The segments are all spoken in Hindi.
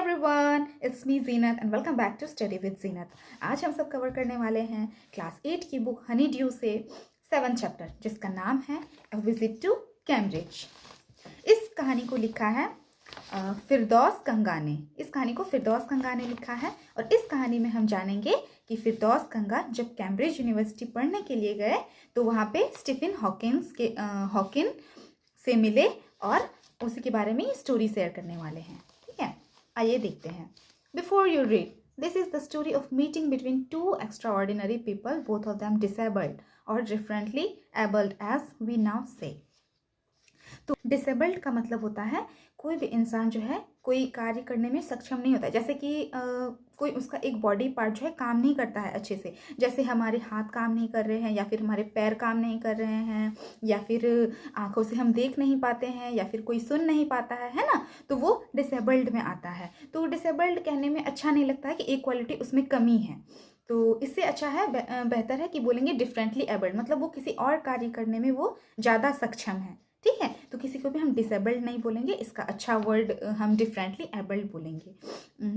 Everyone, it's me Zeenat and welcome back to study with Zeenat. आज हम सब कवर करने वाले हैं क्लास 8 की बुक हनी ड्यू से 7 चैप्टर जिसका नाम है अ विजिट टू कैम्ब्रिज। इस कहानी को लिखा है फिरदौस कंगा ने। इस कहानी को फिरदौस कंगा ने लिखा है और इस कहानी में हम जानेंगे कि फिरदौस कंगा जब कैम्ब्रिज यूनिवर्सिटी पढ़ने के लिए गए तो वहाँ पे स्टीफन हॉकिन से मिले और उसी के बारे में ये स्टोरी शेयर करने वाले हैं। ठीक है, आइए देखते हैं। Before you read, this is the story of meeting between two extraordinary people, both of them disabled और differently abled as we now say. तो डिसेबल्ड का मतलब होता है कोई भी इंसान जो है कोई कार्य करने में सक्षम नहीं होता है, जैसे कि कोई उसका एक बॉडी पार्ट जो है काम नहीं करता है अच्छे से, जैसे हमारे हाथ काम नहीं कर रहे हैं या फिर हमारे पैर काम नहीं कर रहे हैं या फिर आंखों से हम देख नहीं पाते हैं या फिर कोई सुन नहीं पाता है ना, तो वो डिसेबल्ड में आता है। तो डिसेबल्ड कहने में अच्छा नहीं लगता है कि एक क्वालिटी उसमें कमी है, तो इससे अच्छा है बेहतर है कि बोलेंगे डिफरेंटली एबल्ड, मतलब वो किसी और कार्य करने में वो ज़्यादा सक्षम है। ठीक है, तो किसी को भी हम डिसेबल्ड नहीं बोलेंगे, इसका अच्छा वर्ड हम डिफरेंटली एबल्ड बोलेंगे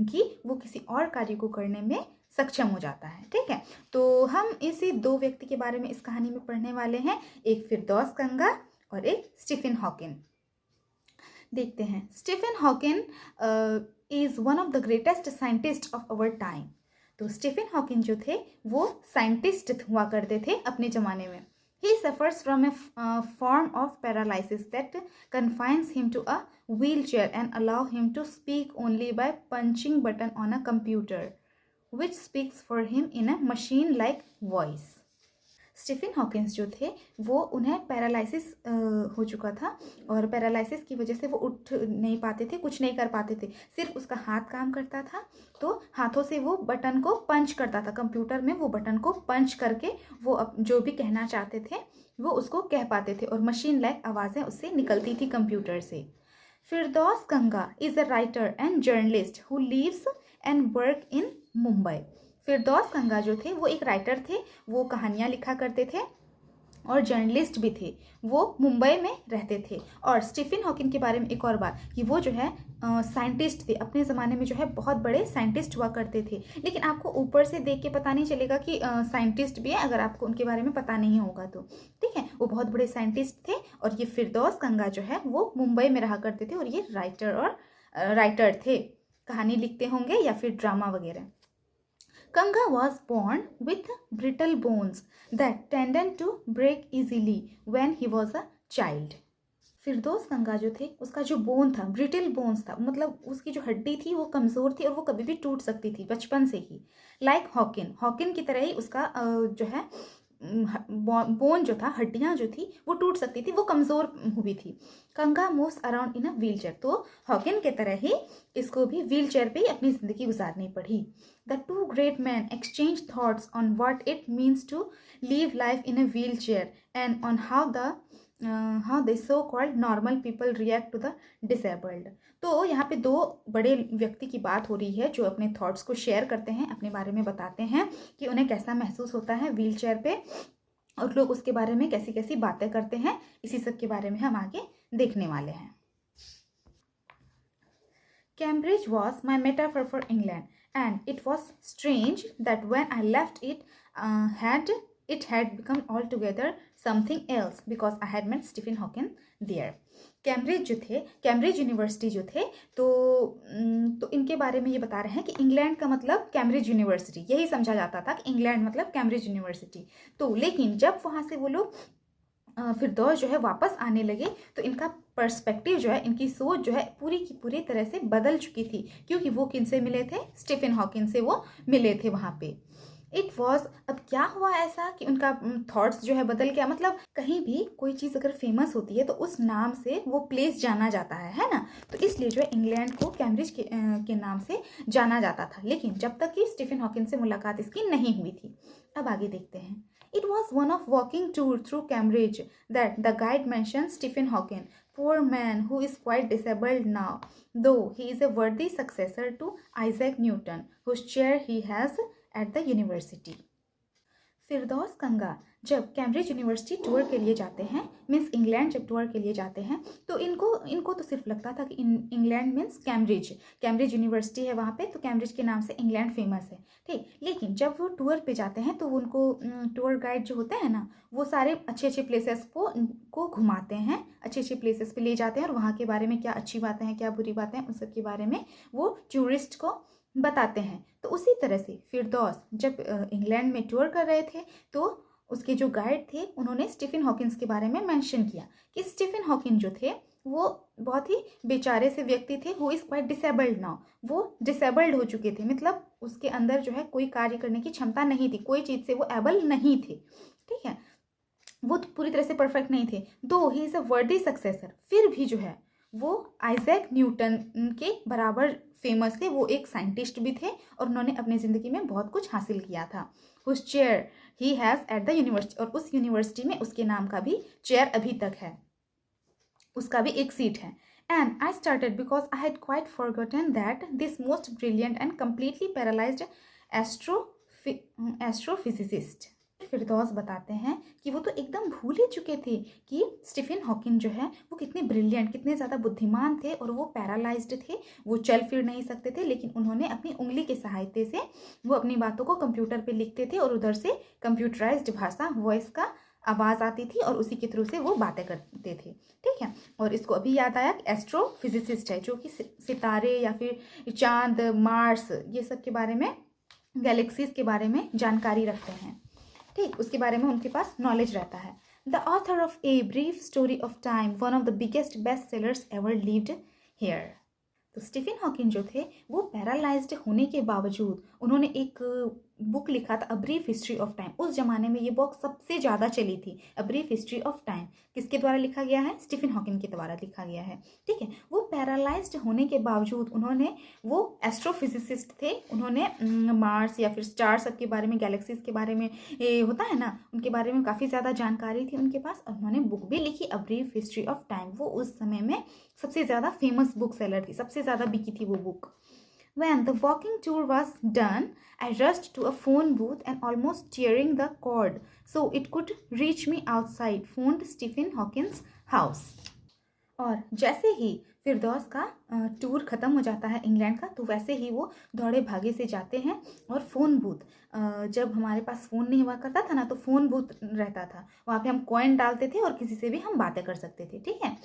कि वो किसी और कार्य को करने में सक्षम हो जाता है। ठीक है, तो हम इसी दो व्यक्ति के बारे में इस कहानी में पढ़ने वाले हैं, एक फिरदौस कंगा और एक स्टीफन हॉकिन। देखते हैं। Stephen Hawking is one of the greatest scientist of our time. तो स्टीफन हॉकिन जो थे वो साइंटिस्ट हुआ करते थे अपने ज़माने में। He suffers from a form of paralysis that confines him to a wheelchair and allow him to speak only by punching button on a computer, which speaks for him in a machine-like voice. Stephen Hawkins जो थे वो उन्हें पैरालिसिस हो चुका था और पैरालिसिस की वजह से वो उठ नहीं पाते थे, कुछ नहीं कर पाते थे, सिर्फ उसका हाथ काम करता था। तो हाथों से वो बटन को पंच करता था, कंप्यूटर में वो बटन को पंच करके वो जो भी कहना चाहते थे वो उसको कह पाते थे और मशीन लाइक आवाज़ें उससे निकलती थी कंप्यूटर से। Firdaus Kanga is a writer and journalist who lives and work in Mumbai. Firdaus Kanga जो थे वो एक राइटर थे, वो कहानियाँ लिखा करते थे और जर्नलिस्ट भी थे, वो मुंबई में रहते थे। और स्टीफन हॉकिन के बारे में एक और बात कि वो जो है साइंटिस्ट थे, अपने ज़माने में जो है बहुत बड़े साइंटिस्ट हुआ करते थे, लेकिन आपको ऊपर से देख के पता नहीं चलेगा कि साइंटिस्ट भी है अगर आपको उनके बारे में पता नहीं होगा तो। ठीक है, वो बहुत बड़े साइंटिस्ट थे और ये फिरदौस कंगा जो है वो मुंबई में रहा करते थे और ये राइटर थे, कहानी लिखते होंगे या फिर ड्रामा वगैरह। Kanga was born with brittle bones that tended to break easily when he was a child. फिरदौस कंगा जो थे उसका जो बोन था, ब्रिटल बोन्स था, मतलब उसकी जो हड्डी थी वो कमज़ोर थी और वो कभी भी टूट सकती थी बचपन से ही। लाइक हॉकिन की तरह ही उसका जो है बोन जो था, हड्डियाँ जो थी वो टूट सकती थी, वो कमज़ोर हुई थी। Kanga moves around in a wheelchair, तो हॉकिन के तरह ही इसको भी व्हील चेयर पर ही अपनी ज़िंदगी गुजारनी पड़ी। The two great man exchange thoughts on what it means to live life in a wheelchair and on how the so called normal people react to the disabled. तो यहाँ पे दो बड़े व्यक्ति की बात हो रही है जो अपने थॉट्स को शेयर करते हैं, अपने बारे में बताते हैं कि उन्हें कैसा महसूस होता है व्हील चेयर पे और लोग उसके बारे में कैसी कैसी बातें करते हैं। इसी सब के बारे में हम आगे देखने वाले हैं। Cambridge was my metaphor for England, and it was strange that when I left it, it had become altogether something else because I had met Stephen Hawking there. Cambridge university जो थे तो इनके बारे में ये बता रहे हैं कि इंग्लैंड का मतलब कैम्ब्रिज यूनिवर्सिटी, यही समझा जाता था कि इंग्लैंड मतलब कैम्ब्रिज यूनिवर्सिटी। तो लेकिन जब वहाँ से वो लोग फिरदौस जो है वापस आने लगे तो इनका पर्सपेक्टिव जो है, इनकी सोच जो है पूरी की पूरी तरह से बदल चुकी थी, क्योंकि वो किन से मिले थे, स्टीफन हॉकिन से वो मिले थे वहाँ पे। इट वॉज, अब क्या हुआ ऐसा कि उनका थॉट्स जो है बदल गया, मतलब कहीं भी कोई चीज़ अगर फेमस होती है तो उस नाम से वो प्लेस जाना जाता है ना, तो इसलिए जो है इंग्लैंड को कैम्ब्रिज के नाम से जाना जाता था, लेकिन जब तक कि स्टीफन हॉकिन से मुलाकात इसकी नहीं हुई थी। अब आगे देखते हैं। It was one of walking tour through Cambridge that the guide mentioned Stephen Hawking, poor man who is quite disabled now, though he is a worthy successor to Isaac Newton, whose chair he has at the university. फिरदौस कंगा जब कैम्ब्रिज यूनिवर्सिटी टूर के लिए जाते हैं, मीन्स इंग्लैंड जब टूर के लिए जाते हैं, तो इनको तो सिर्फ लगता था कि इंग्लैंड मीन्स कैम्ब्रिज यूनिवर्सिटी है वहाँ पे, तो कैम्ब्रिज के नाम से इंग्लैंड फेमस है, ठीक। लेकिन जब वो टूर पे जाते हैं तो उनको टूर गाइड जो होते हैं ना, वो सारे अच्छे अच्छे प्लेसेस को घुमाते हैं, अच्छे अच्छे प्लेसेस पे ले जाते हैं, और वहाँ के बारे में क्या अच्छी बातें हैं क्या बुरी बातें हैं उन सब के बारे में वो टूरिस्ट को बताते हैं। तो उसी तरह से फिरदौस जब इंग्लैंड में टूर कर रहे थे तो उसके जो गाइड थे उन्होंने स्टीफन हॉकिंस के बारे में मेंशन किया कि स्टीफन हॉकिंस जो थे वो बहुत ही बेचारे से व्यक्ति थे, who is quite disabled now, वो डिसेबल्ड हो चुके थे, मतलब उसके अंदर जो है कोई कार्य करने की क्षमता नहीं थी, कोई चीज़ से वो एबल नहीं थे, ठीक है, वो पूरी तरह से परफेक्ट नहीं थे। दो ही इज़ अ वर्दी सक्सेसर, फिर भी जो है वो आइजैक न्यूटन के बराबर फेमस थे, वो एक साइंटिस्ट भी थे और उन्होंने अपनी ज़िंदगी में बहुत कुछ हासिल किया था। Whose chair he has at the university, और उस यूनिवर्सिटी में उसके नाम का भी चेयर अभी तक है, उसका भी एक सीट है। And I started because I had quite forgotten that this most brilliant and completely paralysed astrophysicist, Firdaus बताते हैं कि वो तो एकदम भूल ही चुके थे कि स्टीफन हॉकिंग जो है वो कितने ब्रिलियंट, कितने ज़्यादा बुद्धिमान थे, और वो पैरालाइज्ड थे, वो चल फिर नहीं सकते थे, लेकिन उन्होंने अपनी उंगली के सहायता से वो अपनी बातों को कंप्यूटर पे लिखते थे, और उधर से कंप्यूटराइज्ड भाषा वॉइस का आवाज़ आती थी और उसी के थ्रू से वो बातें करते थे, ठीक है। और इसको अभी याद आया कि एस्ट्रोफिजिसिस्ट है, जो कि सितारे या फिर चांद, मार्स, ये सब के बारे में, गैलेक्सीज के बारे में जानकारी रखते हैं, ठीक, उसके बारे में उनके पास नॉलेज रहता है। The author of a brief story of time, one of the biggest best sellers ever lived hair. तो स्टीफन हॉकिंग जो थे वो पैरालाइज्ड होने के बावजूद उन्होंने एक बुक लिखा था, a brief history of time. उस जमाने में ये बुक सबसे ज़्यादा चली थी, a brief history of time. किसके द्वारा लिखा गया है? स्टीफन हॉकिंग के द्वारा लिखा गया है, ठीक है। वो पैरालाइज्ड होने के बावजूद उन्होंने, वो एस्ट्रोफिजिसिस्ट थे, उन्होंने मार्स या फिर स्टार सब के बारे में, गैलेक्सीज के बारे में, ये होता है ना, उनके बारे में काफ़ी ज़्यादा जानकारी थी उनके पास, और उन्होंने बुक भी लिखी, a brief history of time. वो उस समय में सबसे ज़्यादा फेमस बुक सेलर थी, सबसे ज़्यादा बिकी थी वो book. When the walking tour was done, I rushed to a phone booth and almost tearing the cord so it could reach me outside, phoned Stephen Hawkins' house. और जैसे ही फिरदौस का टूर ख़त्म हो जाता है इंग्लैंड का, तो वैसे ही वो दौड़े भागे से जाते हैं और फ़ोन बूथ, जब हमारे पास फ़ोन नहीं हुआ करता था ना, तो फ़ोन बूथ रहता था, वहाँ पे हम कॉइन डालते थे और किसी से भी हम बातें कर सकते थे, ठीक है।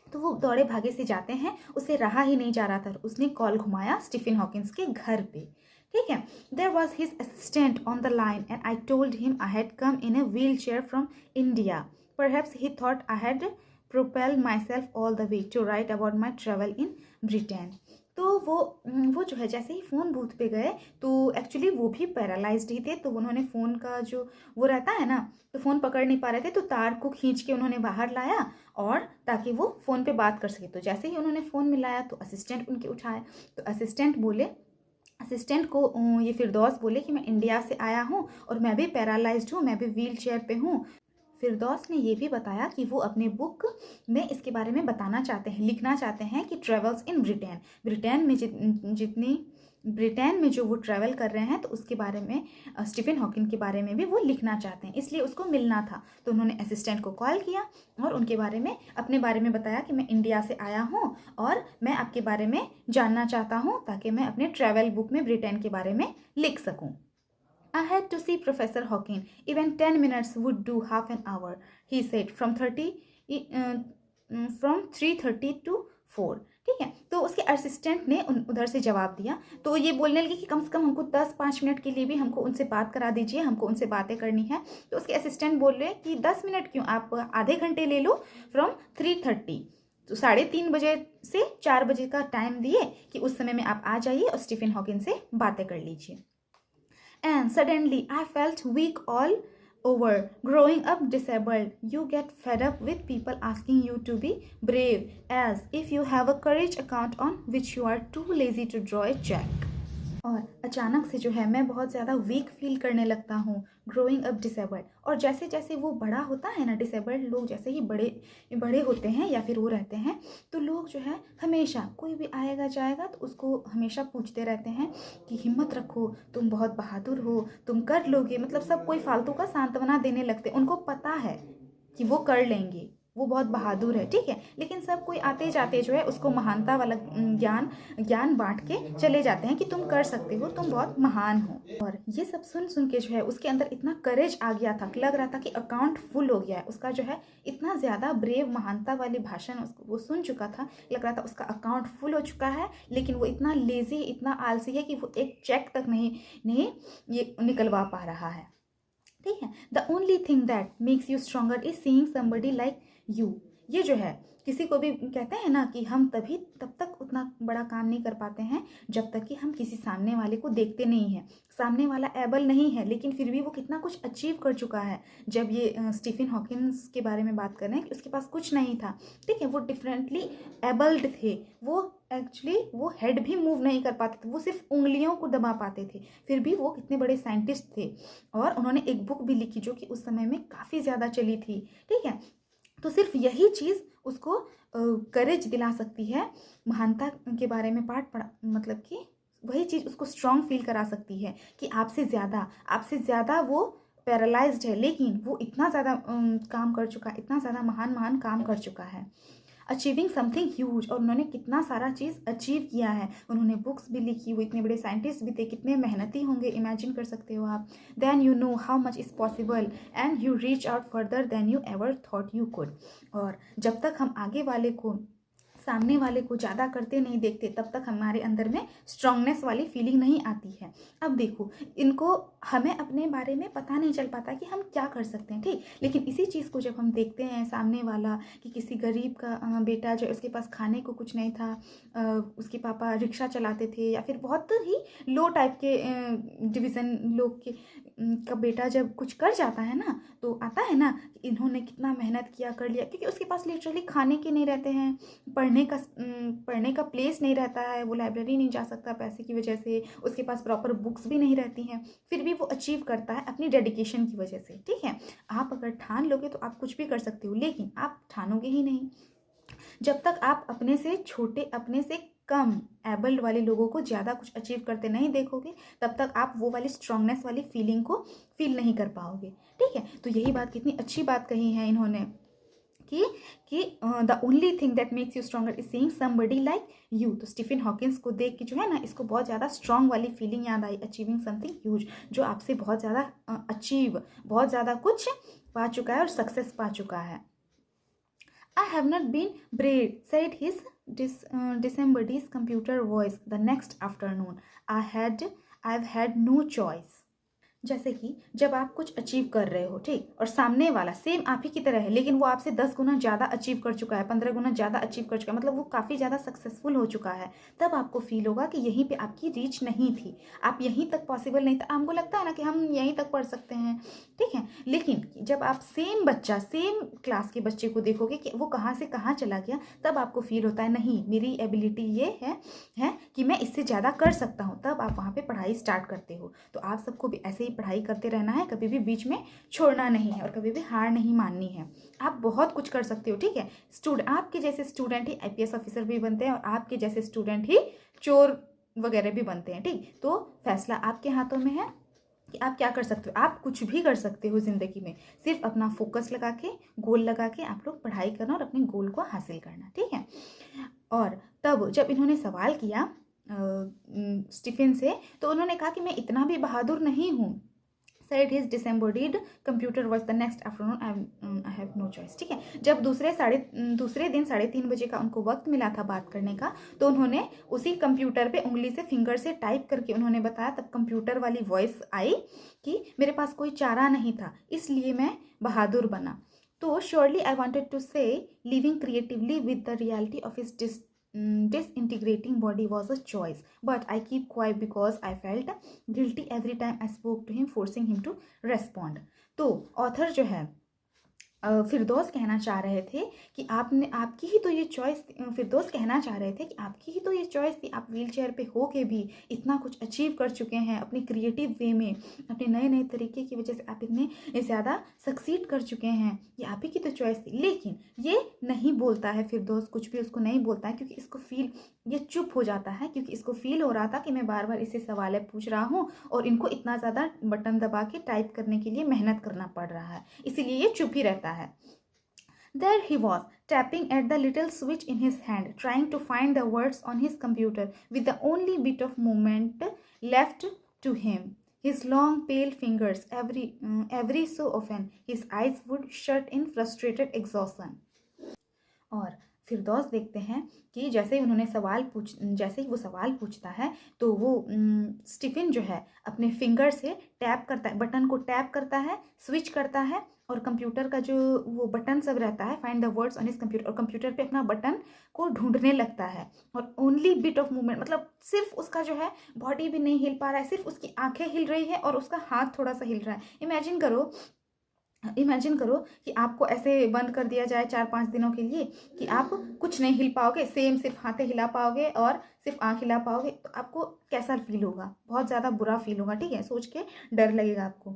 तो वो दौड़े भागे से जाते हैं, उसे रहा ही नहीं जा रहा था, उसने कॉल घुमाया स्टीफन हॉकिंस के घर पे, ठीक है। There was his assistant on the line and I told him I had come in a wheelchair from India, perhaps he thought I had propelled myself all the way to write about my travel in Britain. तो वो जो है जैसे ही फ़ोन बूथ पे गए तो एक्चुअली वो भी पैरालाइज्ड ही थे, तो उन्होंने फ़ोन का जो वो रहता है ना, तो फ़ोन पकड़ नहीं पा रहे थे, तो तार को खींच के उन्होंने बाहर लाया और ताकि वो फ़ोन पे बात कर सके। तो जैसे ही उन्होंने फ़ोन मिलाया तो असिस्टेंट उनके उठाए, तो असिस्टेंट को ये फिरदौस बोले कि मैं इंडिया से आया हूँ और मैं भी पैरालाइज्ड हूँ, मैं भी व्हील चेयर पे हूँ। फिरदौस ने ये भी बताया कि वो अपने बुक में इसके बारे में बताना चाहते हैं, लिखना चाहते हैं कि ट्रेवल्स इन ब्रिटेन, ब्रिटेन में जो वो ट्रैवल कर रहे हैं तो उसके बारे में, स्टीफन हॉकिंग के बारे में भी वो लिखना चाहते हैं, इसलिए उसको मिलना था। तो उन्होंने असिस्टेंट को कॉल किया और उनके बारे में, अपने बारे में बताया कि मैं इंडिया से आया हूँ और मैं आपके बारे में जानना चाहता हूँ ताकि मैं अपने ट्रैवल बुक में ब्रिटेन के बारे में लिख सकूँ। I had to see Professor Hawking. Even 10 minutes would do half an hour, he said, from 3:30 to 4. ठीक है, तो उसके असिस्टेंट ने उधर से जवाब दिया, तो ये बोलने लगी कि कम से कम हमको 10-5 मिनट के लिए भी हमको उनसे बात करा दीजिए, हमको उनसे बातें करनी है। तो उसके असिस्टेंट बोल रहे कि 10 मिनट क्यों, आप आधे घंटे ले लो, फ्रॉम 3:30, तो 3:30 बजे से 4 बजे का टाइम दिए कि उस समय में आप आ जाइए और स्टीफन हॉकिंग से बातें कर लीजिए। And suddenly I felt weak all over. Growing up disabled, you get fed up with people asking you to be brave, as if you have a courage account on which you are too lazy to draw a check. और अचानक से जो है मैं बहुत ज़्यादा वीक फील करने लगता हूँ, ग्रोइंग अप डिसेबल्ड। और जैसे जैसे वो बड़ा होता है ना, डिसेबल्ड लोग जैसे ही बड़े बड़े होते हैं या फिर वो रहते हैं, तो लोग जो है हमेशा कोई भी आएगा जाएगा तो उसको हमेशा पूछते रहते हैं कि हिम्मत रखो, तुम बहुत बहादुर हो, तुम कर लोगे। मतलब सब कोई फालतू का सांत्वना देने लगते, उनको पता है कि वो कर लेंगे, वो बहुत बहादुर है, ठीक है। लेकिन सब कोई आते जाते जो है उसको महानता वाला ज्ञान ज्ञान बांट के चले जाते हैं कि तुम कर सकते हो, तुम बहुत महान हो। और ये सब सुन सुन के जो है उसके अंदर इतना करेज आ गया था, लग रहा था कि अकाउंट फुल हो गया है उसका, जो है इतना ज़्यादा ब्रेव महानता वाली भाषण वो सुन चुका था, लग रहा था उसका अकाउंट फुल हो चुका है। लेकिन वो इतना लेजी, इतना आलसी है कि वो एक चेक तक नहीं ये निकलवा पा रहा है, ठीक है। The only thing that makes you stronger is seeing somebody like you. ये जो है किसी को भी कहते हैं ना कि हम तब तक उतना बड़ा काम नहीं कर पाते हैं जब तक कि हम किसी सामने वाले को देखते नहीं हैं। सामने वाला एबल नहीं है लेकिन फिर भी वो कितना कुछ अचीव कर चुका है। जब ये स्टीफन हॉकिंस के बारे में बात कर रहे हैं कि उसके पास कुछ नहीं था, ठीक है, वो डिफरेंटली एबल्ड थे, वो एक्चुअली वो हेड भी मूव नहीं कर पाते थे, वो सिर्फ उंगलियों को दबा पाते थे, फिर भी वो कितने बड़े साइंटिस्ट थे। और उन्होंने एक बुक भी लिखी जो कि उस समय में काफ़ी ज़्यादा चली थी, ठीक है। तो सिर्फ यही चीज़ उसको करेज दिला सकती है, महानता के बारे में पाठ पढ़ा, मतलब कि वही चीज़ उसको स्ट्रॉन्ग फील करा सकती है कि आपसे ज़्यादा वो पैरालाइज्ड है, लेकिन वो इतना ज़्यादा काम कर चुका है, इतना ज़्यादा महान काम कर चुका है, अचीविंग समथिंग ह्यूज। और उन्होंने कितना सारा चीज़ अचीव किया है, उन्होंने बुक्स भी लिखी, वो इतने बड़े साइंटिस्ट भी थे, कितने मेहनती होंगे, इमेजिन कर सकते हो आप। Then you know how much is possible and you reach out further than you ever thought you could. और जब तक हम आगे वाले को, सामने वाले को ज़्यादा करते नहीं देखते, तब तक हमारे अंदर में स्ट्रांगनेस वाली फीलिंग नहीं आती है। अब देखो, इनको हमें अपने बारे में पता नहीं चल पाता कि हम क्या कर सकते हैं, ठीक। लेकिन इसी चीज़ को जब हम देखते हैं सामने वाला कि किसी गरीब का बेटा जो उसके पास खाने को कुछ नहीं था, उसके पापा रिक्शा चलाते थे, या फिर बहुत ही लो टाइप के डिवीज़न लोग के का बेटा जब कुछ कर जाता है ना, तो आता है ना कि इन्होंने कितना मेहनत किया, कर लिया, क्योंकि उसके पास लिटरली खाने के नहीं रहते हैं, पढ़ने का प्लेस नहीं रहता है, वो लाइब्रेरी नहीं जा सकता पैसे की वजह से, उसके पास प्रॉपर बुक्स भी नहीं रहती हैं, फिर भी वो अचीव करता है अपनी डेडिकेशन की वजह से, ठीक है। आप अगर ठान लोगे तो आप कुछ भी कर सकते हो, लेकिन आप ठानोगे ही नहीं। जब तक आप अपने से छोटे, अपने से कम एबल्ड वाले लोगों को ज़्यादा कुछ अचीव करते नहीं देखोगे, तब तक आप वो वाली स्ट्रांगनेस वाली फीलिंग को फील नहीं कर पाओगे, ठीक है। तो यही बात, कितनी अच्छी बात कही है इन्होंने कि the only thing that makes you stronger is seeing somebody like you. तो स्टीफन हॉकिंस को देख के जो है ना, इसको बहुत ज़्यादा स्ट्रॉन्ग वाली फीलिंग याद आई, अचीविंग समथिंग ह्यूज, जो आपसे बहुत ज़्यादा बहुत ज़्यादा कुछ पा चुका है और सक्सेस पा चुका है। I have not been brave, said his disembodied computer voice the next afternoon. I've had no choice. जैसे कि जब आप कुछ अचीव कर रहे हो, ठीक, और सामने वाला सेम आप ही की तरह है, लेकिन वो आपसे 10 गुना ज़्यादा अचीव कर चुका है, 15 गुना ज़्यादा अचीव कर चुका है, मतलब वो काफ़ी ज़्यादा सक्सेसफुल हो चुका है, तब आपको फील होगा कि यहीं पे आपकी रीच नहीं थी, आप यहीं तक पॉसिबल नहीं था। आपको लगता है ना कि हम यहीं तक पढ़ सकते हैं, ठीक है, लेकिन जब आप सेम क्लास के बच्चे को देखोगे कि वो कहाँ से कहाँ चला गया, तब आपको फील होता है नहीं, मेरी एबिलिटी ये है कि मैं इससे ज़्यादा कर सकता हूँ, तब आप वहाँ पर पढ़ाई स्टार्ट करते हो। तो आप सबको भी ऐसे ही पढ़ाई करते रहना है, कभी भी बीच में छोड़ना नहीं है और कभी भी हार नहीं माननी है। आप बहुत कुछ कर सकते हो, ठीक है। आपके जैसे स्टूडेंट ही आईपीएस ऑफिसर भी बनते हैं और आपके जैसे स्टूडेंट ही चोर वगैरह भी बनते हैं, ठीक। तो फैसला आपके हाथों में है कि आप क्या कर सकते हो। आप कुछ भी कर सकते हो ज़िंदगी में, सिर्फ अपना फोकस लगा के, गोल लगा के आप लोग पढ़ाई करना और अपने गोल को हासिल करना, ठीक है। और तब जब इन्होंने सवाल किया स्टीफन से, तो उन्होंने कहा कि मैं इतना भी बहादुर नहीं हूँ। said his disembodied computer was the next afternoon I have no choice, ठीक है। जब दूसरे दिन 3:30 बजे का उनको वक्त मिला था बात करने का, तो उन्होंने उसी कंप्यूटर पे उंगली से फिंगर से टाइप करके उन्होंने बताया, तब कंप्यूटर वाली वॉइस आई कि मेरे पास कोई चारा नहीं था, इसलिए मैं बहादुर बना। तो श्योरली आई वांटेड टू से living creatively with the reality of his disintegrating body was a choice, but I keep quiet because I felt guilty every time I spoke to him, forcing him to respond. तो ऑथर जो है फिरदौस कहना चाह रहे थे कि आपने आपकी ही तो ये चॉइस, फिरदौस कहना चाह रहे थे कि आपकी ही तो ये चॉइस थी, आप व्हील चेयर पर हो के भी इतना कुछ अचीव कर चुके हैं अपनी क्रिएटिव वे में, अपने नए नए तरीके की वजह से आप इतने ज़्यादा सक्सीड कर चुके हैं, ये आप ही की तो चॉइस थी। लेकिन ये नहीं बोलता है फिरदौस, कुछ भी उसको नहीं बोलता है, क्योंकि इसको फील, ये चुप हो जाता है क्योंकि इसको फील हो रहा था कि मैं बार बार इससे सवाल पूछ रहा हूँ और इनको इतना ज़्यादा बटन दबा के टाइप करने के लिए मेहनत करना पड़ रहा है, इसीलिए ये चुप ही रहता है। There he was, tapping at the little switch in his hand, trying to find the words on his computer with the only bit of movement left to him. His long, pale fingers, every so often, his eyes would shut in frustrated exhaustion. और फिरदौस देखते हैं कि जैसे ही वो सवाल पूछता है तो वो स्टीफन जो है अपने फिंगर से टैप करता है, बटन को टैप करता है, स्विच करता है और कंप्यूटर का जो वो बटन सब रहता है, find the words on his computer, और कंप्यूटर पे अपना बटन को ढूंढने लगता है। और ओनली बिट ऑफ मूवमेंट, मतलब सिर्फ उसका जो है बॉडी भी नहीं हिल पा रहा है, सिर्फ उसकी आंखें हिल रही है और उसका हाथ थोड़ा सा हिल रहा है। इमेजिन करो कि आपको ऐसे बंद कर दिया जाए 4-5 दिनों के लिए कि आप कुछ नहीं हिल पाओगे, सिर्फ हाथें हिला पाओगे और सिर्फ आँख हिला पाओगे, तो आपको कैसा फील होगा? बहुत ज़्यादा बुरा फील होगा, ठीक है, सोच के डर लगेगा आपको।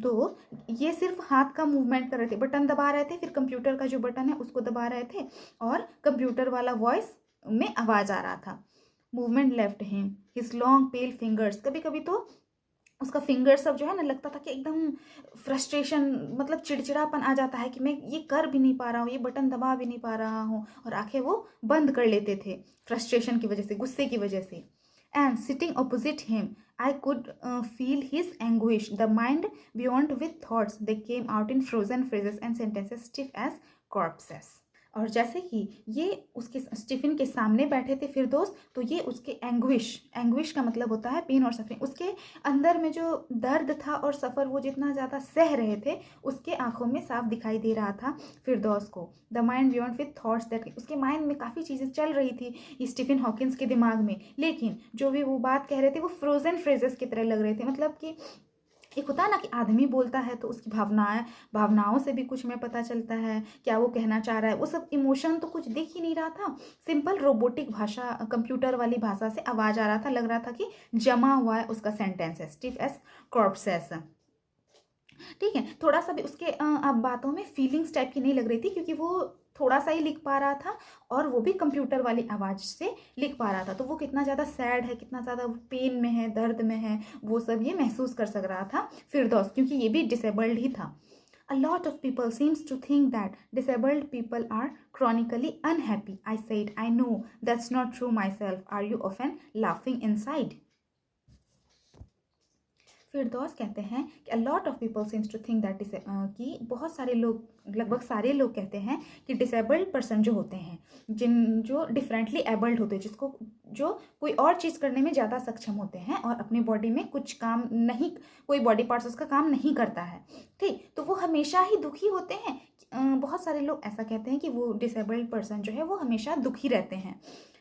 तो ये सिर्फ हाथ का मूवमेंट कर रहे थे, बटन दबा रहे थे, फिर कंप्यूटर का जो बटन है उसको दबा रहे थे और कंप्यूटर वाला वॉइस में आवाज़ आ रहा था। Movement left him, his long pale fingers, कभी कभी तो उसका फिंगर सब जो है ना, लगता था कि एकदम फ्रस्ट्रेशन, मतलब चिड़चिड़ापन आ जाता है कि मैं ये कर भी नहीं पा रहा हूँ, ये बटन दबा भी नहीं पा रहा हूँ, और आंखें वो बंद कर लेते थे फ्रस्ट्रेशन की वजह से, गुस्से की वजह से। And sitting opposite him I could feel his anguish, the mind beyond with thoughts. They came out in frozen phrases and sentences stiff as corpses. और जैसे ही ये उसके स्टीफन के सामने बैठे थे फिरदौस, तो ये उसके एंग्विश का मतलब होता है पेन और सफरिंग, उसके अंदर में जो दर्द था और सफ़र वो जितना ज़्यादा सह रहे थे उसके आंखों में साफ दिखाई दे रहा था फिरदौस को। The mind beyond with thoughts, that उसके माइंड में काफ़ी चीज़ें चल रही थी स्टीफन हॉकिंस के दिमाग में, लेकिन जो भी वो बात कह रहे थे वो फ्रोजन फ्रेजेस की तरह लग रहे थे। मतलब कि एक होता है ना कि आदमी बोलता है तो उसकी भावनाओं से भी कुछ में पता चलता है क्या वो कहना चाह रहा है, वो सब इमोशन तो कुछ दिख ही नहीं रहा था, सिंपल रोबोटिक भाषा, कंप्यूटर वाली भाषा से आवाज़ आ रहा था, लग रहा था कि जमा हुआ है उसका सेंटेंस है, स्टिफ एस कॉर्प्सेस, ठीक है। थोड़ा सा भी उसके अब बातों में फीलिंग्स टाइप की नहीं लग रही थी, क्योंकि वो थोड़ा सा ही लिख पा रहा था और वो भी कंप्यूटर वाली आवाज़ से लिख पा रहा था, तो वो कितना ज़्यादा सैड है, कितना ज़्यादा पेन में है, दर्द में है, वो सब ये महसूस कर सक रहा था फिरदौस, क्योंकि ये भी डिसेबल्ड ही था। A lot of people seems to think that disabled people are chronically unhappy. I said, I know that's not true myself. Are you often laughing inside? फिरदौस कहते हैं कि a lot of people seems to think that कि बहुत सारे लोग, लगभग सारे लोग कहते हैं कि डिसेबल्ड पर्सन जो होते हैं, जो डिफरेंटली एबल्ड होते हैं, जिसको जो कोई और चीज़ करने में ज़्यादा सक्षम होते हैं और अपने बॉडी में कुछ काम नहीं, कोई बॉडी पार्ट्स उसका काम नहीं करता है, ठीक, तो वो हमेशा ही दुखी होते हैं। बहुत सारे लोग ऐसा कहते हैं कि वो डिसेबल्ड पर्सन जो है वो हमेशा दुखी रहते हैं।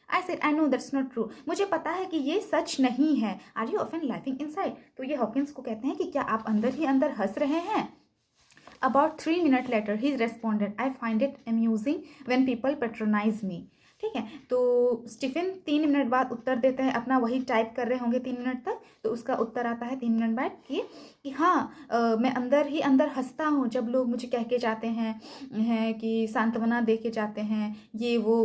I said I know that's not true, मुझे पता है कि ये सच नहीं है। आर यू ऑफन लाइफिंग इनसाइड, तो ये हॉकिंस को कहते हैं कि क्या आप अंदर ही अंदर हंस रहे हैं। About 3 minutes later, he responded, I find it amusing when people patronize me. ठीक है, तो स्टीफन 3 मिनट बाद उत्तर देते हैं, अपना वही टाइप कर रहे होंगे 3 मिनट तक, तो उसका उत्तर आता है 3 मिनट बाद कि हाँ, मैं अंदर ही अंदर हंसता हूँ जब लोग मुझे कह के जाते हैं कि सांत्वना दे के जाते हैं, ये वो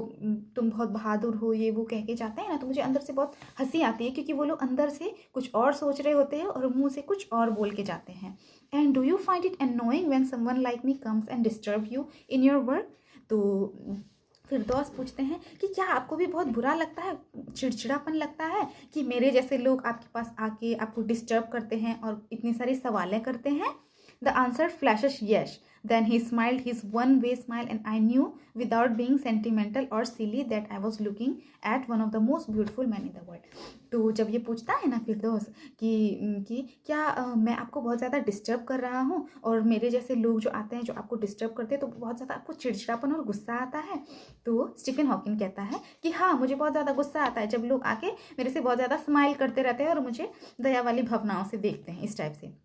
तुम बहुत बहादुर हो, ये वो कह के जाते हैं ना, तो मुझे अंदर से बहुत हंसी आती है, क्योंकि वो लोग अंदर से कुछ और सोच रहे होते हैं और मुंह से कुछ और बोल के जाते हैं। And do you find it annoying when someone like me comes and disturb you in your work? तो फिरदौस पूछते हैं कि क्या आपको भी बहुत बुरा लगता है, चिड़चिड़ापन लगता है कि मेरे जैसे लोग आपके पास आके आपको डिस्टर्ब करते हैं और इतनी सारी सवालें करते हैं। The answer flashes yes, then he smiled his one-way smile and I knew without being sentimental or silly that I was looking at one of the most beautiful men in the world. तो जब ये पूछता है ना फिरदौस कि क्या मैं आपको बहुत ज़्यादा डिस्टर्ब कर रहा हूँ और मेरे जैसे लोग जो आते हैं जो आपको डिस्टर्ब करते हैं, तो बहुत ज़्यादा आपको चिड़चिड़ापन और गुस्सा आता है। तो स्टीफन हॉकिंग कहता है कि हाँ, मुझे बहुत ज़्यादा गुस्सा आता है जब लोग आके मेरे से बहुत ज़्यादा स्माइल करते रहते हैं और मुझे दया वाली भावनाओं से देखते हैं, इस टाइप से।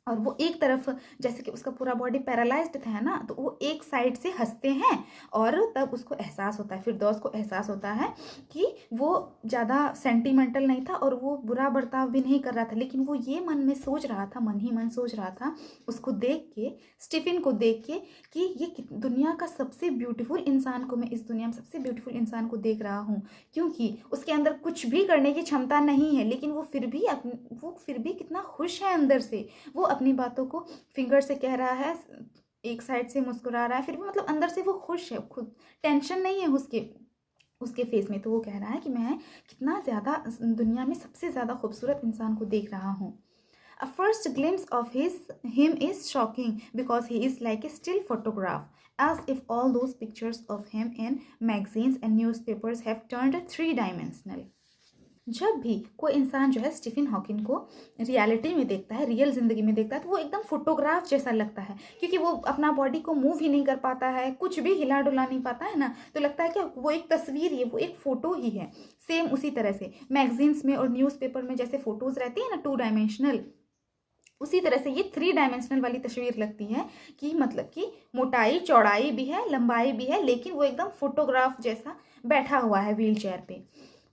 और वो एक तरफ, जैसे कि उसका पूरा बॉडी पैरालाइज्ड था ना, तो वो एक साइड से हंसते हैं और तब उसको एहसास होता है, फिरदौस को एहसास होता है कि वो ज़्यादा सेंटिमेंटल नहीं था और वो बुरा बर्ताव भी नहीं कर रहा था, लेकिन वो ये मन में सोच रहा था, मन ही मन सोच रहा था उसको देख के, स्टीफन को देख के, कि ये दुनिया का सबसे ब्यूटीफुल इंसान को, मैं इस दुनिया में सबसे ब्यूटीफुल इंसान को देख रहा हूँ, क्योंकि उसके अंदर कुछ भी करने की क्षमता नहीं है, लेकिन वो फिर भी कितना खुश है अंदर से। वो अपनी बातों को फिंगर से कह रहा है, एक साइड से मुस्कुरा रहा है, फिर भी मतलब अंदर से वो खुश है, खुद टेंशन नहीं है उसके फेस में। तो वो कह रहा है कि मैं कितना ज़्यादा दुनिया में सबसे ज़्यादा खूबसूरत इंसान को देख रहा हूँ। A first glimpse of him is shocking because he is like a still photograph, as if all those pictures of him in magazines and newspapers have turned three-dimensional. जब भी कोई इंसान जो है स्टीफन हॉकिंग को रियलिटी में देखता है, रियल ज़िंदगी में देखता है, तो वो एकदम फोटोग्राफ जैसा लगता है, क्योंकि वो अपना बॉडी को मूव ही नहीं कर पाता है, कुछ भी हिला डुला नहीं पाता है ना, तो लगता है कि वो एक तस्वीर ही है, वो एक फ़ोटो ही है। सेम उसी तरह से मैगजीन्स में और न्यूज़पेपर में जैसे फ़ोटोज़ रहती है ना 2 डायमेंशनल, उसी तरह से ये 3 डायमेंशनल वाली तस्वीर लगती है, कि मतलब कि मोटाई चौड़ाई भी है, लंबाई भी है, लेकिन वो एकदम फोटोग्राफ जैसा बैठा हुआ है व्हील चेयर पे।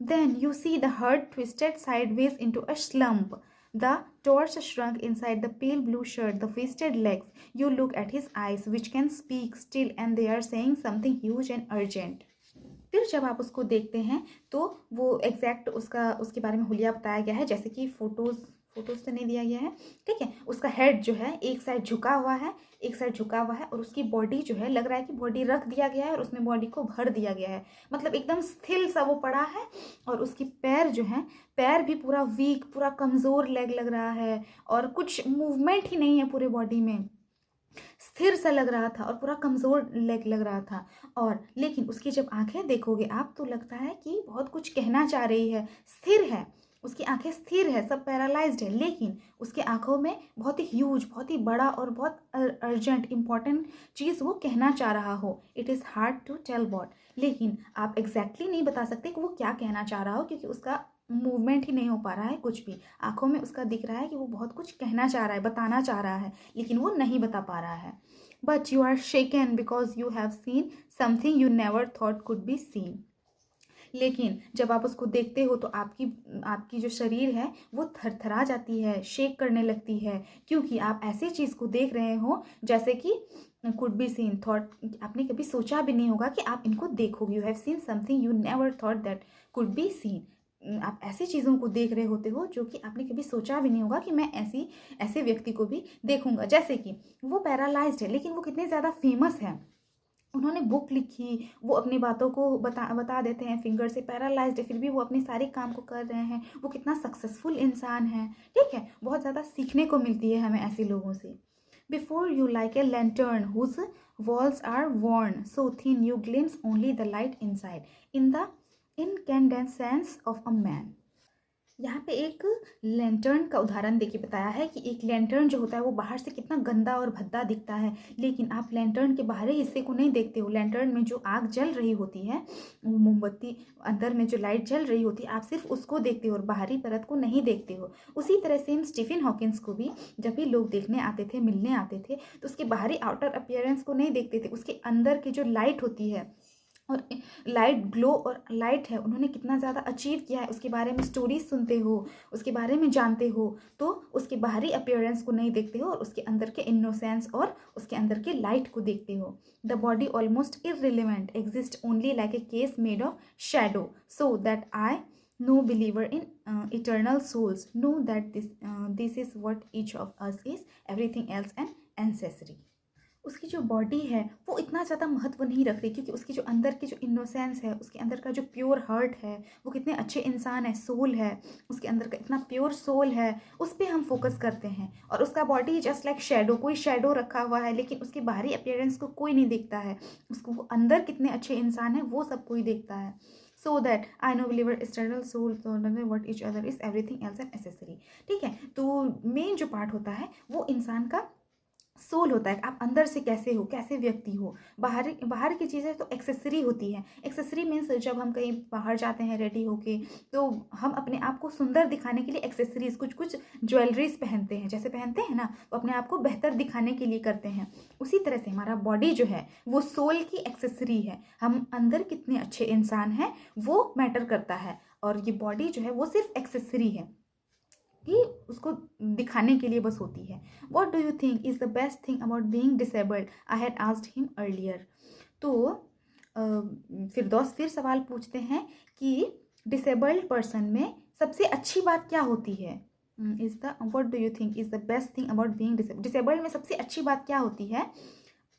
Then you see the heart twisted sideways into a slump. The torch shrunk inside the pale blue shirt, the wasted legs. You look at his eyes, which can speak still, and they are saying something huge and urgent. फिर जब आप उसको देखते हैं तो वो एग्जैक्ट उसके बारे में हुलिया बताया गया है, जैसे कि फोटोज़ से नहीं दिया गया है, ठीक है। उसका हेड जो है एक साइड झुका हुआ है, और उसकी बॉडी जो है लग रहा है कि बॉडी रख दिया गया है और उसमें बॉडी को भर दिया गया है, मतलब एकदम स्थिर सा वो पड़ा है। और उसकी पैर जो है, पैर भी पूरा वीक, पूरा कमज़ोर लेग लग रहा है, और कुछ मूवमेंट ही नहीं है पूरे बॉडी में, स्थिर सा लग रहा था और पूरा कमज़ोर लेग लग रहा था। और लेकिन उसकी जब आंखें देखोगे आप तो लगता है कि बहुत कुछ कहना चाह रही है, स्थिर है, उसकी आंखें स्थिर है, सब पैरालाइज्ड है, लेकिन उसके आंखों में बहुत ही ह्यूज, बहुत ही बड़ा और बहुत अर्जेंट इंपॉर्टेंट चीज़ वो कहना चाह रहा हो। It is hard to tell what, लेकिन आप एग्जैक्टली नहीं बता सकते कि वो क्या कहना चाह रहा हो, क्योंकि उसका मूवमेंट ही नहीं हो पा रहा है, कुछ भी आंखों में उसका दिख रहा है कि वो बहुत कुछ कहना चाह रहा है, बताना चाह रहा है, लेकिन वो नहीं बता पा रहा है। But you are shaken because you have seen something you never thought could be seen. लेकिन जब आप उसको देखते हो तो आपकी जो शरीर है वो थरथरा जाती है, शेक करने लगती है, क्योंकि आप ऐसी चीज़ को देख रहे हो जैसे कि कुड बी सीन, थॉट आपने कभी सोचा भी नहीं होगा कि आप इनको देखोगे। You have seen something you never thought that could be scene. आप ऐसी चीज़ों को देख रहे होते हो जो कि आपने कभी सोचा भी नहीं होगा कि मैं ऐसे व्यक्ति को भी देखूंगा। जैसे कि वो पैरालाइज्ड है, लेकिन वो कितने ज़्यादा फेमस है, उन्होंने बुक लिखी, वो अपनी बातों को बता देते हैं, फिंगर से पैरालाइज्ड है फिर भी वो अपने सारे काम को कर रहे हैं, वो कितना सक्सेसफुल इंसान है, ठीक है। बहुत ज़्यादा सीखने को मिलती है हमें ऐसे लोगों से। Before you like a lantern whose walls are worn so thin you glimpse only the light inside in the incandescence of a man। यहाँ पे एक लैंटर्न का उदाहरण देके बताया है कि एक लैंटर्न जो होता है वो बाहर से कितना गंदा और भद्दा दिखता है, लेकिन आप लैंटर्न के बाहरी हिस्से को नहीं देखते हो। लैंटर्न में जो आग जल रही होती है, वो मोमबत्ती, अंदर में जो लाइट जल रही होती है, आप सिर्फ उसको देखते हो और बाहरी परत को नहीं देखते हो। उसी तरह से स्टीफन हॉकिंस को भी जब भी लोग देखने आते थे, मिलने आते थे, तो उसके बाहरी आउटर अपीयरेंस को नहीं देखते थे, उसके अंदर की जो लाइट होती है और लाइट ग्लो और लाइट है, उन्होंने कितना ज़्यादा अचीव किया है उसके बारे में स्टोरीज सुनते हो, उसके बारे में जानते हो, तो उसके बाहरी अपीयरेंस को नहीं देखते हो और उसके अंदर के इनोसेंस और उसके अंदर के लाइट को देखते हो। The body almost irrelevant exist only like a case made of shadow so that I no believer in eternal souls know that this is what each of us is, everything else an ancestry। उसकी जो बॉडी है वो इतना ज़्यादा महत्व नहीं रख रही, क्योंकि उसकी जो अंदर की जो इनोसेंस है, उसके अंदर का जो प्योर हार्ट है, वो कितने अच्छे इंसान है, सोल है, उसके अंदर का इतना प्योर सोल है, उस पर हम फोकस करते हैं। और उसका बॉडी जस्ट लाइक शैडो, कोई शैडो रखा हुआ है, लेकिन उसकी बाहरी अपीयरेंस को कोई नहीं देखता है, उसको वो अंदर कितने अच्छे इंसान है वो सब कोई देखता है। So that I no believer external soul what each other is everything else an accessory. ठीक है, तो मेन जो पार्ट होता है वो इंसान का सोल होता है, आप अंदर से कैसे हो, कैसे व्यक्ति हो। बाहर बाहर की चीज़ें तो एक्सेसरी होती हैं। एक्सेसरी मीन्स जब हम कहीं बाहर जाते हैं रेडी होके, तो हम अपने आप को सुंदर दिखाने के लिए एक्सेसरीज कुछ कुछ ज्वेलरीज पहनते हैं, जैसे पहनते हैं ना, तो अपने आप को बेहतर दिखाने के लिए करते हैं। उसी तरह से हमारा बॉडी जो है वो सोल की एक्सेसरी है। हम अंदर कितने अच्छे इंसान हैं वो मैटर करता है, और ये बॉडी जो है वो सिर्फ एक्सेसरी है कि उसको दिखाने के लिए बस होती है। What do you think is the best thing about being disabled, I had asked him earlier. तो फिरदौस फिर सवाल पूछते हैं कि डिसेबल्ड पर्सन में सबसे अच्छी बात क्या होती है। Is the what do you think is the best thing about being disabled में सबसे अच्छी बात क्या होती है,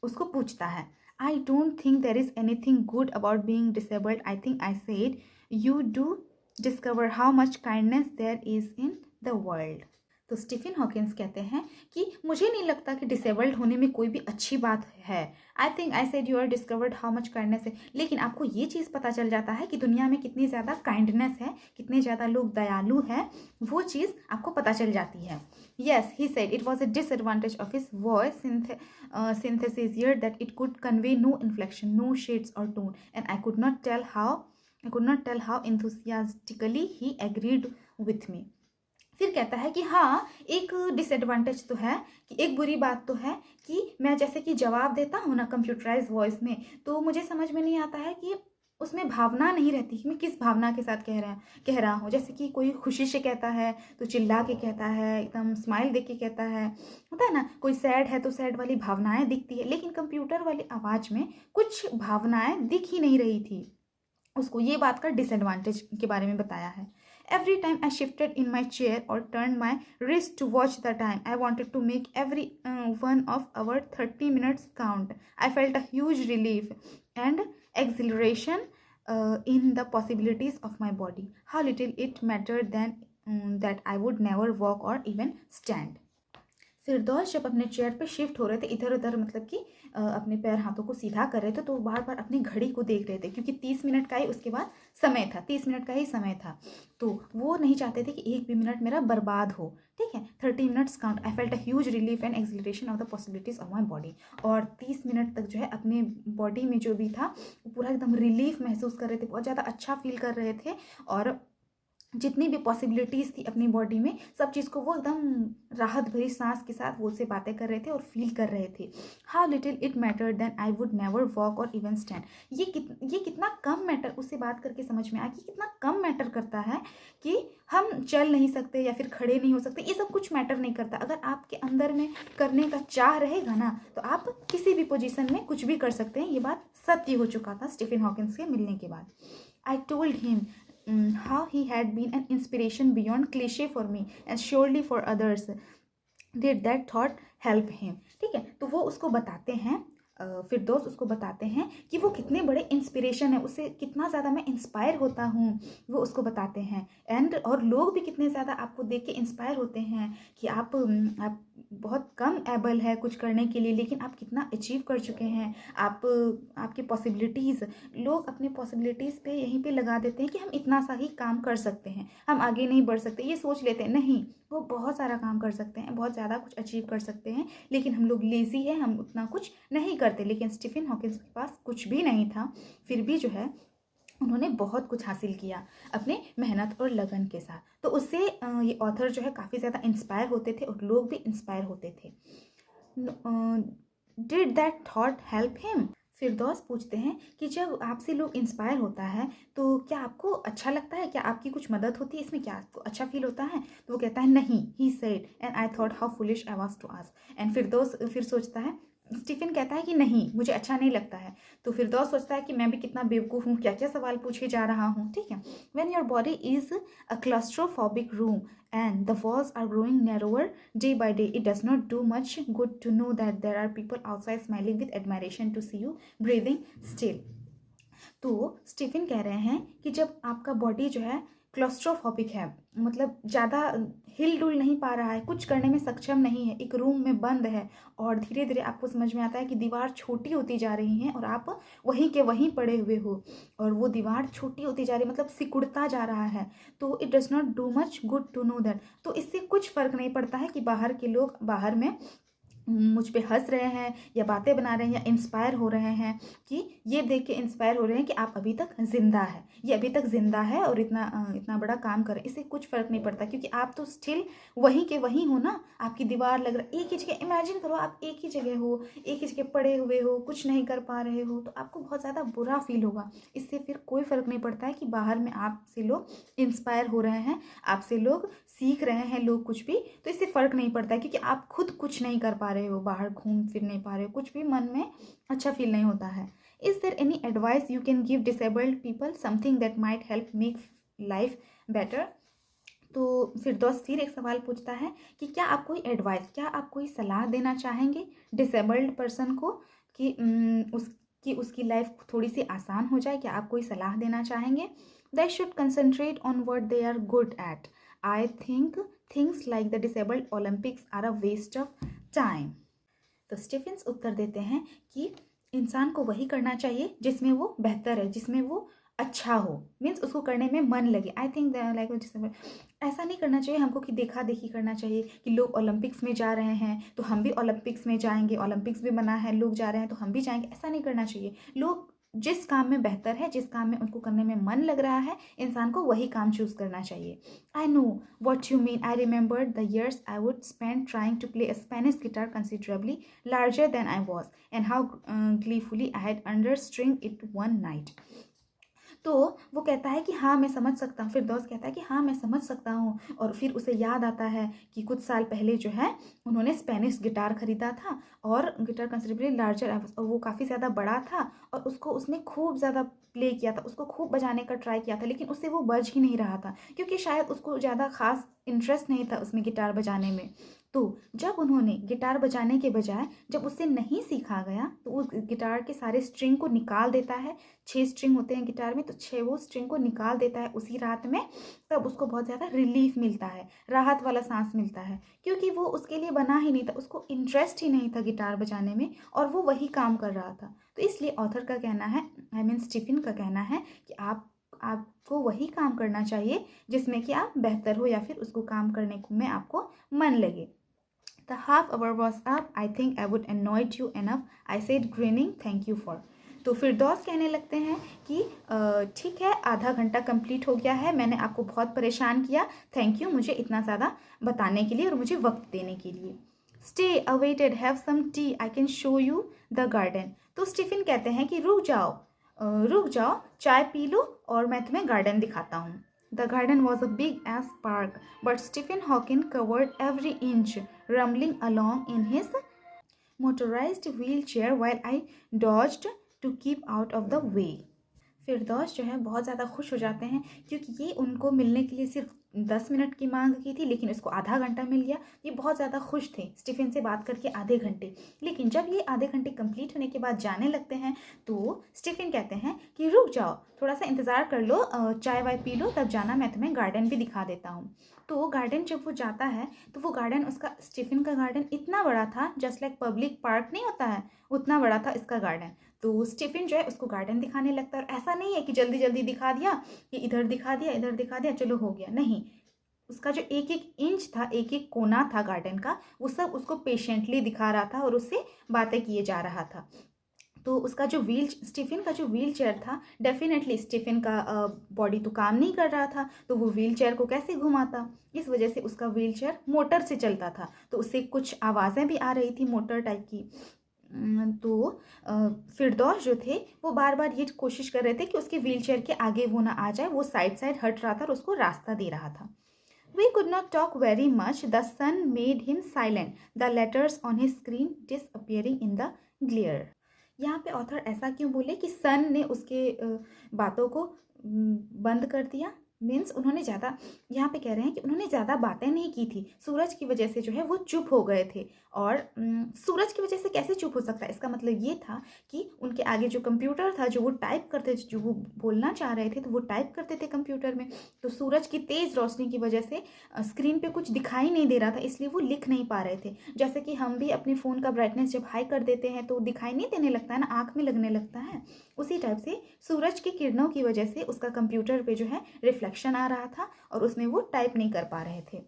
उसको पूछता है। I don't think there is anything good about being disabled, I think I said you do discover how much kindness there is in the world. तो स्टीफन हॉकिंस कहते हैं कि मुझे नहीं लगता कि डिसेबल्ड होने में कोई भी अच्छी बात है। I think I said you are discovered how much kindness है, लेकिन आपको ये चीज़ पता चल जाता है कि दुनिया में कितनी ज़्यादा काइंडनेस है, कितने ज़्यादा लोग दयालु हैं, वो चीज़ आपको पता चल जाती है। Yes, he said it was a disadvantage of his voice synthesis here that it could convey no inflection, no shades or tone, and I could not tell how enthusiastically he agreed with me. फिर कहता है कि हाँ, एक डिसएडवांटेज तो है, कि एक बुरी बात तो है कि मैं जैसे कि जवाब देता हूँ ना कंप्यूटराइज वॉइस में, तो मुझे समझ में नहीं आता है कि उसमें भावना नहीं रहती कि मैं किस भावना के साथ कह रहा हूँ। जैसे कि कोई खुशी से कहता है तो चिल्ला के कहता है, एकदम स्माइल देख के कहता है, होता है ना। कोई सैड है तो सैड वाली भावनाएं दिखती है, लेकिन कंप्यूटर वाली आवाज़ में कुछ भावनाएं दिख ही नहीं रही थी उसको। ये बात का डिसएडवांटेज के बारे में बताया है। Every time I shifted in my chair or turned my wrist to watch the time, I wanted to make every one of our 30 minutes count. I felt a huge relief and exhilaration in the possibilities of my body. How little it mattered then that I would never walk or even stand. फिरदौस जब अपने चेयर पे शिफ्ट हो रहे थे, इधर उधर मतलब कि अपने पैर हाथों को सीधा कर रहे थे, तो बार बार अपनी घड़ी को देख रहे थे, क्योंकि 30 मिनट का ही उसके बाद समय था, 30 मिनट का ही समय था। तो वो नहीं चाहते थे कि एक भी मिनट मेरा बर्बाद हो। ठीक है, 30 minutes count. I felt a huge relief and acceleration of the possibilities of my body. और 30 मिनट तक जो है अपने बॉडी में जो भी था वो पूरा एकदम रिलीफ महसूस कर रहे थे, बहुत ज़्यादा अच्छा फील कर रहे थे, और जितनी भी पॉसिबिलिटीज़ थी अपनी बॉडी में, सब चीज़ को वो एकदम राहत भरी सांस के साथ वो से बातें कर रहे थे और फील कर रहे थे। How little it matter then I would never walk और इवन स्टैंड। ये कितना कम मैटर, उससे बात करके समझ में आया कि कितना कम मैटर करता है कि हम चल नहीं सकते या फिर खड़े नहीं हो सकते। ये सब कुछ मैटर नहीं करता। अगर आपके अंदर में करने का चाह रहेगा ना, तो आप किसी भी पोजीशन में कुछ भी कर सकते हैं। ये बात सत्य हो चुका था स्टीफन हॉकिंस के मिलने के बाद। आई told him how he had been an inspiration beyond cliche for me and surely for others. Did that thought help him? ठीक है, तो वो उसको बताते हैं, फिरदौस उसको बताते हैं कि वो कितने बड़े इंस्पिरेशन है, उससे कितना ज़्यादा मैं इंस्पायर होता हूँ, वो उसको बताते हैं। एंड और लोग भी कितने ज़्यादा आपको देख के इंस्पायर होते हैं कि आप बहुत कम एबल है कुछ करने के लिए, लेकिन आप कितना अचीव कर चुके हैं। आपकी पॉसिबिलिटीज़, लोग अपने पॉसिबिलिटीज़ पे यहीं पे लगा देते हैं कि हम इतना सा ही काम कर सकते हैं, हम आगे नहीं बढ़ सकते। ये सोच लेते हैं, नहीं, वो बहुत सारा काम कर सकते हैं, बहुत ज़्यादा कुछ अचीव कर सकते हैं, लेकिन हम लोग लेज़ी है, हम उतना कुछ नहीं करते। लेकिन स्टीफन हॉकिंस के पास कुछ भी नहीं था, फिर भी जो है उन्होंने बहुत कुछ हासिल किया अपने मेहनत और लगन के साथ। तो उससे ये ऑथर जो है काफ़ी ज़्यादा इंस्पायर होते थे और लोग भी इंस्पायर होते थे। Did that thought help him? Firdaus पूछते हैं कि जब आपसे लोग इंस्पायर होता है तो क्या आपको अच्छा लगता है, क्या आपकी कुछ मदद होती है इसमें, क्या आपको अच्छा फील होता है? तो वो कहता है नहीं। He said and I thought how foolish I was to ask. And Firdaus फिर सोचता है, स्टीफन कहता है कि नहीं, मुझे अच्छा नहीं लगता है। तो फिरदौस सोचता है कि मैं भी कितना बेवकूफ़ हूँ, क्या क्या सवाल पूछे जा रहा हूँ। ठीक है, when your body is a claustrophobic room and the walls are growing narrower day by day, it does not do much good to know that there are people outside smiling with admiration to see you breathing still. तो स्टीफन कह रहे हैं कि जब आपका बॉडी जो है क्लॉस्ट्रोफोबिक है, मतलब ज़्यादा हिल डुल नहीं पा रहा है, कुछ करने में सक्षम नहीं है, एक रूम में बंद है, और धीरे धीरे आपको समझ में आता है कि दीवार छोटी होती जा रही है और आप वहीं के वहीं पड़े हुए हो, और वो दीवार छोटी होती जा रही है, मतलब सिकुड़ता जा रहा है। तो it does not do much good to know that. तो इससे कुछ फ़र्क नहीं पड़ता है कि बाहर के लोग बाहर में मुझ पे हंस रहे हैं या बातें बना रहे हैं या इंस्पायर हो रहे हैं, कि ये देख के इंस्पायर हो रहे हैं कि आप अभी तक ज़िंदा है, ये अभी तक ज़िंदा है और इतना बड़ा काम कर रहे हैं। इससे कुछ फ़र्क नहीं पड़ता, क्योंकि आप तो स्टिल वहीं के वहीं हो ना। आपकी दीवार लग रहा, एक ही जगह इमेजिन करो, आप एक ही जगह हो, एक ही जगह पड़े हुए हो, कुछ नहीं कर पा रहे हो, तो आपको बहुत ज़्यादा बुरा फील होगा। इससे फिर कोई फ़र्क नहीं पड़ता है कि बाहर में आपसे लोग इंस्पायर हो रहे हैं, आपसे लोग सीख रहे हैं, लोग कुछ भी, तो इससे फ़र्क नहीं पड़ता है, क्योंकि आप खुद कुछ नहीं कर पा रहे हो, बाहर घूम फिर नहीं पा रहे हो, कुछ भी मन में अच्छा फील नहीं होता है। Is there any advice you can give disabled people, something that might help make life better? तो फिरदौस फिर एक सवाल पूछता है कि क्या आप कोई एडवाइस, क्या आप कोई सलाह देना चाहेंगे डिसेबल्ड पर्सन को, कि उसकी लाइफ थोड़ी सी आसान हो जाए? क्या आप कोई सलाह देना चाहेंगे? They should concentrate on what they are good at. I think things like the disabled Olympics are a waste of time. तो स्टीफेंस उत्तर देते हैं कि इंसान को वही करना चाहिए जिसमें वो बेहतर है, जिसमें वो अच्छा हो, मीन्स उसको करने में मन लगे। आई थिंक लाइक ऐसा नहीं करना चाहिए हमको कि देखा देखी करना चाहिए कि लोग ओलंपिक्स में जा रहे हैं तो हम भी ओलंपिक्स में जाएंगे, ओलंपिक्स भी मना है, लोग जा रहे हैं तो हम भी जाएंगे, ऐसा नहीं करना चाहिए। लोग जिस काम में बेहतर है, जिस काम में उनको करने में मन लग रहा है, इंसान को वही काम चूज करना चाहिए। I know what you mean. I remembered the years I would spend trying to play a Spanish guitar considerably larger than I was, and how gleefully I had understringed it one night. तो वो कहता है कि हाँ मैं समझ सकता हूँ, फिर दोस्त कहता है कि हाँ मैं समझ सकता हूँ, और फिर उसे याद आता है कि कुछ साल पहले जो है उन्होंने स्पेनिश गिटार खरीदा था, और गिटार कंसिडरेबली लार्जर, और वो काफ़ी ज़्यादा बड़ा था, और उसने खूब ज़्यादा प्ले किया था, उसको खूब बजाने का ट्राई किया था, लेकिन उससे वो बज ही नहीं रहा था, क्योंकि शायद उसको ज़्यादा खास इंटरेस्ट नहीं था उसमें गिटार बजाने में। तो जब उन्होंने गिटार बजाने के बजाय, जब उससे नहीं सीखा गया, तो वो गिटार के सारे स्ट्रिंग को निकाल देता है। 6 स्ट्रिंग होते हैं गिटार में, तो 6 वो स्ट्रिंग को निकाल देता है उसी रात में। तब उसको बहुत ज़्यादा रिलीफ मिलता है, राहत वाला सांस मिलता है, क्योंकि वो उसके लिए बना ही नहीं था, उसको इंटरेस्ट ही नहीं था गिटार बजाने में, और वो वही काम कर रहा था। तो इसलिए ऑथर का कहना है, आई मीन स्टीफन का कहना है कि आपको वही काम करना चाहिए जिसमें कि आप बेहतर हो, या फिर उसको काम करने में आपको मन लगे। The half hour was up. I think I would annoyed you enough. I said grinning. Thank you for. तो फिरदौस कहने लगते हैं कि ठीक है, आधा घंटा कंप्लीट हो गया है, मैंने आपको बहुत परेशान किया, थैंक यू मुझे इतना ज़्यादा बताने के लिए और मुझे वक्त देने के लिए। Stay awaited, have some tea, I can show you the garden. तो स्टीफन कहते हैं कि रुक जाओ, चाय पी लो और मैं तुम्हें गार्डन दिखाता हूँ। The garden was a big ass park, but Stephen Hawking covered every inch, rumbling along in his motorized wheelchair while I dodged to keep out of the way. फिरदौस जो है बहुत ज़्यादा खुश हो जाते हैं, क्योंकि ये उनको मिलने के लिए सिर्फ 10 मिनट की मांग की थी, लेकिन इसको आधा घंटा मिल गया। ये बहुत ज़्यादा खुश थे स्टीफन से बात करके आधे घंटे। लेकिन जब ये आधे घंटे कंप्लीट होने के बाद जाने लगते हैं, तो स्टीफन कहते हैं कि रुक जाओ, थोड़ा सा इंतज़ार कर लो, चाय वाय पी लो, तब जाना, मैं तुम्हें गार्डन भी दिखा देता हूँ। तो गार्डन जब वो जाता है, तो वो गार्डन, उसका स्टीफन का गार्डन इतना बड़ा था, जस्ट लाइक पब्लिक पार्क नहीं होता है, उतना बड़ा था इसका गार्डन। तो स्टीफन जो है उसको गार्डन दिखाने लगता है, और ऐसा नहीं है कि जल्दी जल्दी दिखा दिया, कि इधर दिखा दिया चलो हो गया, नहीं। उसका जो एक एक इंच था, एक एक कोना था गार्डन का, वो सब उसको पेशेंटली दिखा रहा था और उससे बातें किए जा रहा था। तो उसका जो स्टीफन का जो व्हील चेयर था, डेफिनेटली स्टीफन का बॉडी तो काम नहीं कर रहा था, तो वो व्हील चेयर को कैसे घुमाता, इस वजह से उसका व्हील चेयर मोटर से चलता था, तो उससे कुछ आवाज़ें भी आ रही थी मोटर टाइप की। तो फिरदौस जो थे वो बार बार ये कोशिश कर रहे थे कि उसके व्हीलचेयर के आगे वो ना आ जाए, वो साइड साइड हट रहा था और उसको रास्ता दे रहा था। We could not talk very much. The sun made him silent, the letters on his screen disappearing in the glare. यहाँ पे ऑथर ऐसा क्यों बोले कि सन ने उसके बातों को बंद कर दिया, मीन्स उन्होंने ज़्यादा, यहाँ पे कह रहे हैं कि उन्होंने ज़्यादा बातें नहीं की थी, सूरज की वजह से जो है वो चुप हो गए थे। और सूरज की वजह से कैसे चुप हो सकता है, इसका मतलब ये था कि उनके आगे जो कंप्यूटर था, जो वो टाइप करते, जो वो बोलना चाह रहे थे, तो वो टाइप करते थे कंप्यूटर में, तो सूरज की तेज़ रोशनी की वजह से स्क्रीन पे कुछ दिखाई नहीं दे रहा था, इसलिए वो लिख नहीं पा रहे थे। जैसे कि हम भी अपने फ़ोन का ब्राइटनेस जब हाई कर देते हैं तो दिखाई नहीं देने लगता है ना, आँख में लगने लगता है, उसी टाइप से सूरज की किरणों की वजह से उसका कंप्यूटर पे जो है रिफ्लेक्शन आ रहा था और उसमें वो टाइप नहीं कर पा रहे थे।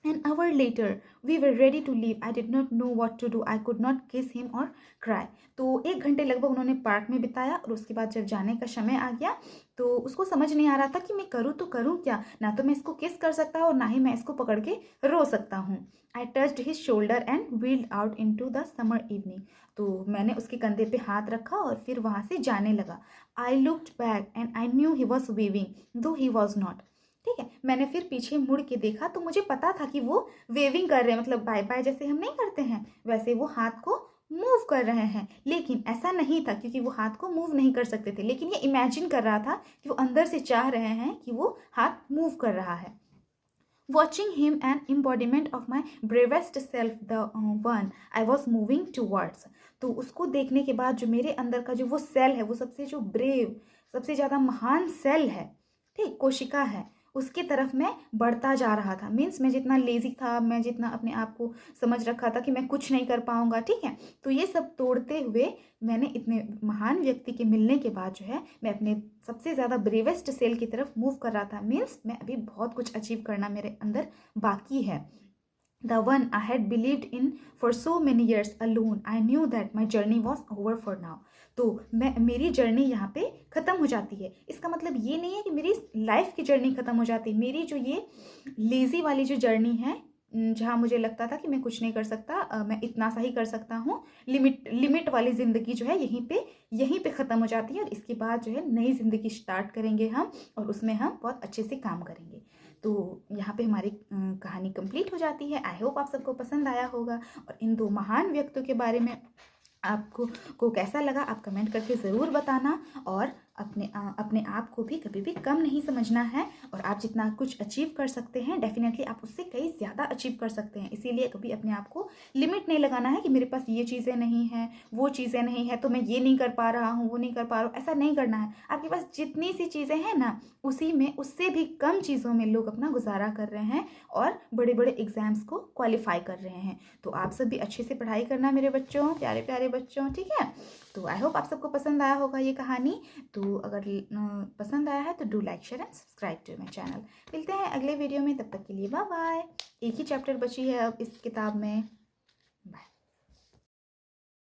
An hour later, we were ready to leave. I did not know what to do. I could not kiss him or cry. तो 1 घंटे लगभग उन्होंने पार्क में बिताया और उसके बाद जब जाने का समय आ गया तो उसको समझ नहीं आ रहा था कि मैं करूँ तो करूँ क्या, ना तो मैं इसको किस कर सकता हूँ और ना ही मैं इसको पकड़ के रो सकता हूँ. I touched his shoulder and wheeled out into the summer evening. तो मैंने उसके कंधे पे हाथ रखा और फिर वहाँ से जाने लगा. I looked back and I knew he was waving, though he was not. ठीक है, मैंने फिर पीछे मुड़ के देखा तो मुझे पता था कि वो वेविंग कर रहे हैं, मतलब बाय बाय जैसे हम नहीं करते हैं वैसे वो हाथ को मूव कर रहे हैं. लेकिन ऐसा नहीं था क्योंकि वो हाथ को मूव नहीं कर सकते थे, लेकिन ये इमेजिन कर रहा था कि वो अंदर से चाह रहे हैं कि वो हाथ मूव कर रहा है. Watching him an embodiment of my bravest self, the one I was moving towards. तो उसको देखने के बाद जो मेरे अंदर का जो वो सेल है, वो सबसे जो ब्रेव, सबसे ज़्यादा महान सेल है, ठीक, कोशिका है, उसकी तरफ मैं बढ़ता जा रहा था. मीन्स मैं जितना लेजी था, मैं जितना अपने आप को समझ रखा था कि मैं कुछ नहीं कर पाऊंगा, ठीक है, तो ये सब तोड़ते हुए मैंने इतने महान व्यक्ति के मिलने के बाद जो है मैं अपने सबसे ज़्यादा ब्रेवेस्ट सेल की तरफ मूव कर रहा था. मीन्स मैं अभी बहुत कुछ अचीव करना मेरे अंदर बाकी है. The one I had believed in for so many years alone, I knew that my journey was over for now. तो मेरी जर्नी यहाँ पे ख़त्म हो जाती है. इसका मतलब ये नहीं है कि मेरी लाइफ की जर्नी ख़त्म हो जाती है. मेरी जो ये लेज़ी वाली जो जर्नी है, जहाँ मुझे लगता था कि मैं कुछ नहीं कर सकता, मैं इतना सा ही कर सकता हूँ, लिमिट वाली ज़िंदगी जो है यहीं पे ख़त्म हो जाती है. और इसके बाद जो है नई ज़िंदगी स्टार्ट करेंगे हम और उसमें हम बहुत अच्छे से काम करेंगे. तो यहाँ पे हमारी कहानी कंप्लीट हो जाती है. आई होप आप सबको पसंद आया होगा और इन 2 महान व्यक्तियों के बारे में आपको कैसा लगा आप कमेंट करके ज़रूर बताना. और अपने आप को भी कभी भी कम नहीं समझना है और आप जितना कुछ अचीव कर सकते हैं डेफिनेटली आप उससे कई ज़्यादा अचीव कर सकते हैं. इसीलिए कभी अपने आप को लिमिट नहीं लगाना है कि मेरे पास ये चीज़ें नहीं हैं, वो चीज़ें नहीं है तो मैं ये नहीं कर पा रहा हूँ, वो नहीं कर पा रहा हूँ. ऐसा नहीं करना है. आपके पास जितनी सी चीज़ें हैं ना, उसी में उससे भी कम चीज़ों में लोग अपना गुजारा कर रहे हैं और बड़े बड़े एग्ज़ाम्स को क्वालिफाई कर रहे हैं. तो आप सब भी अच्छे से पढ़ाई करना मेरे बच्चों, प्यारे प्यारे बच्चों, ठीक है. तो आई होप आप सबको पसंद आया होगा ये कहानी. तो अगर पसंद आया है तो do like share and subscribe to my channel. मिलते हैं अगले वीडियो में, तब तक के लिए बाय बाय. एक ही चैप्टर बची है अब इस किताब में.